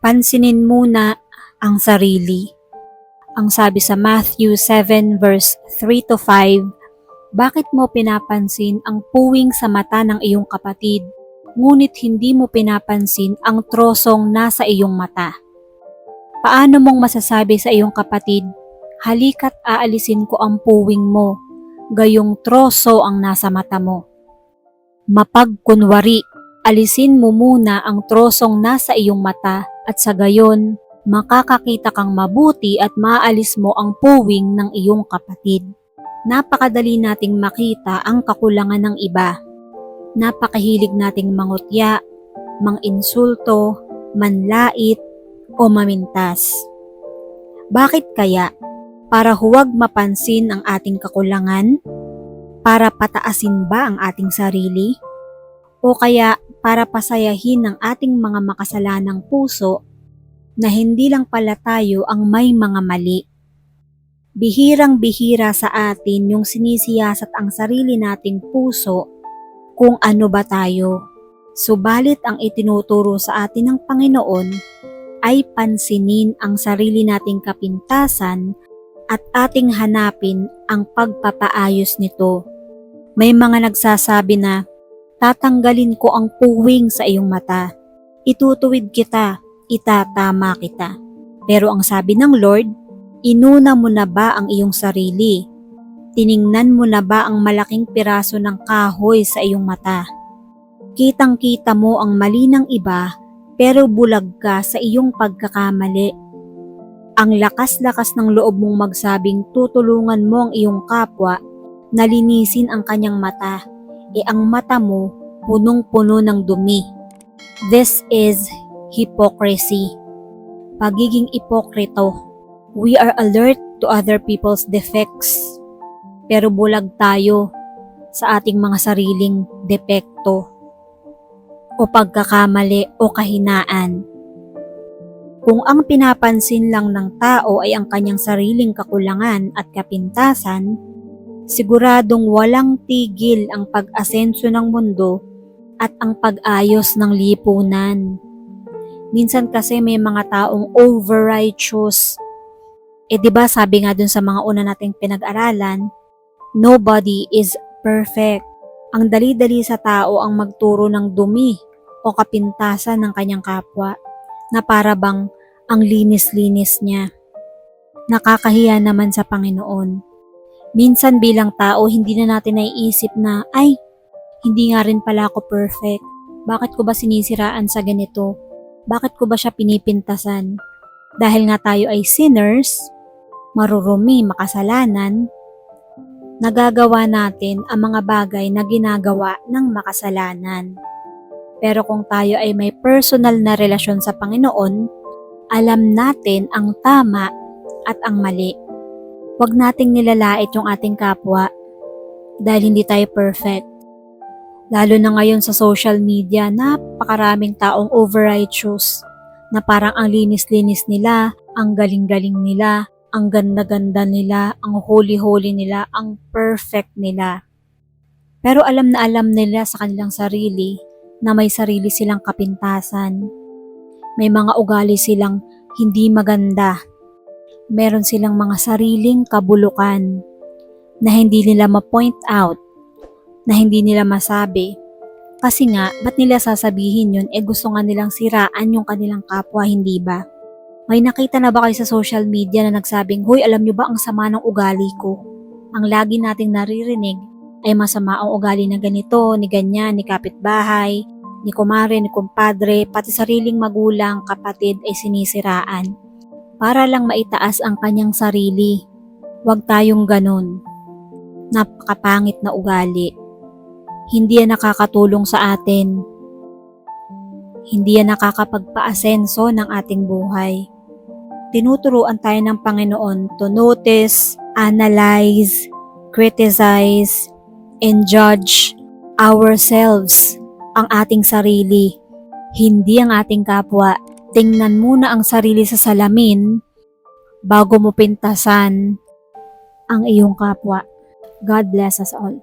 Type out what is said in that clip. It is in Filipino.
Pansinin muna ang sarili. Ang sabi sa Matthew 7 verse 3 to 5, bakit mo pinapansin ang puwing sa mata ng iyong kapatid, ngunit hindi mo pinapansin ang trosong nasa iyong mata? Paano mong masasabi sa iyong kapatid, halika't aalisin ko ang puwing mo, gayong troso ang nasa mata mo? Mapagkunwari, alisin mo muna ang trosong nasa iyong mata at sa gayon, makakakita kang mabuti at maaalis mo ang puwing ng iyong kapatid. Napakadali nating makita ang kakulangan ng iba. Napakahilig nating mangutya, manginsulto, manlait, o mamintas. Bakit kaya? Para huwag mapansin ang ating kakulangan? Para pataasin ba ang ating sarili? O kaya para pasayahin ang ating mga makasalanang puso na hindi lang pala tayo ang may mga mali? Bihirang-bihira sa atin yung sinisiyasat ang sarili nating puso kung ano ba tayo. Subalit ang itinuturo sa atin ng Panginoon ay pansinin ang sarili nating kapintasan at ating hanapin ang pagpapaayos nito. May mga nagsasabi na, tatanggalin ko ang puwing sa iyong mata, itutuwid kita, itatama kita. Pero ang sabi ng Lord, inuna mo na ba ang iyong sarili? Tiningnan mo na ba ang malaking piraso ng kahoy sa iyong mata? Kitang-kita mo ang mali ng iba pero bulag ka sa iyong pagkakamali. Ang lakas-lakas ng loob mong magsabing tutulungan mo ang iyong kapwa na linisin ang kanyang mata, ang mata mo punong-puno ng dumi. This is hypocrisy. Pagiging ipokrito. We are alert to other people's defects, pero bulag tayo sa ating mga sariling depekto o pagkakamali o kahinaan. Kung ang pinapansin lang ng tao ay ang kanyang sariling kakulangan at kapintasan, siguradong walang tigil ang pag-asenso ng mundo at ang pag-ayos ng lipunan. Minsan kasi may mga taong over-righteous. Diba sabi nga dun sa mga una nating pinag-aralan, nobody is perfect. Ang dali-dali sa tao ang magturo ng dumi o kapintasan ng kanyang kapwa na para bang ang linis-linis niya. Nakakahiya naman sa Panginoon. Minsan bilang tao, hindi na natin naiisip na, ay, hindi nga rin pala ako perfect. Bakit ko ba sinisiraan sa ganito? Bakit ko ba siya pinipintasan? Dahil nga tayo ay sinners, marurumi, makasalanan, nagagawa natin ang mga bagay na ginagawa ng makasalanan. Pero kung tayo ay may personal na relasyon sa Panginoon, alam natin ang tama at ang mali. Huwag nating nilalait yung ating kapwa dahil hindi tayo perfect. Lalo na ngayon sa social media, napakaraming taong over-righteous na parang ang linis-linis nila, ang galing-galing nila, ang ganda-ganda nila, ang holy-holy nila, ang perfect nila. Pero alam na alam nila sa kanilang sarili na may sarili silang kapintasan. May mga ugali silang hindi maganda. Meron silang mga sariling kabulukan na hindi nila ma-point out, na hindi nila masabi. Kasi nga, ba't nila sasabihin yun? Gusto nga nilang siraan yung kanilang kapwa, hindi ba? May nakita na ba kayo sa social media na nagsabing, hoy, alam nyo ba ang sama ng ugali ko? Ang lagi nating naririnig ay masama ang ugali na ganito, ni ganyan, ni kapitbahay, ni kumare, ni kumpadre, pati sariling magulang, kapatid ay sinisiraan. Para lang maitaas ang kanyang sarili. Huwag tayong ganun. Napakapangit na ugali. Hindi yan nakakatulong sa atin. Hindi yan nakakapagpa-asenso ng ating buhay. Tinuturuan tayo ng Panginoon to notice, analyze, criticize, and judge ourselves, ang ating sarili, hindi ang ating kapwa. Tingnan muna ang sarili sa salamin bago mo pintasan ang iyong kapwa. God bless us all.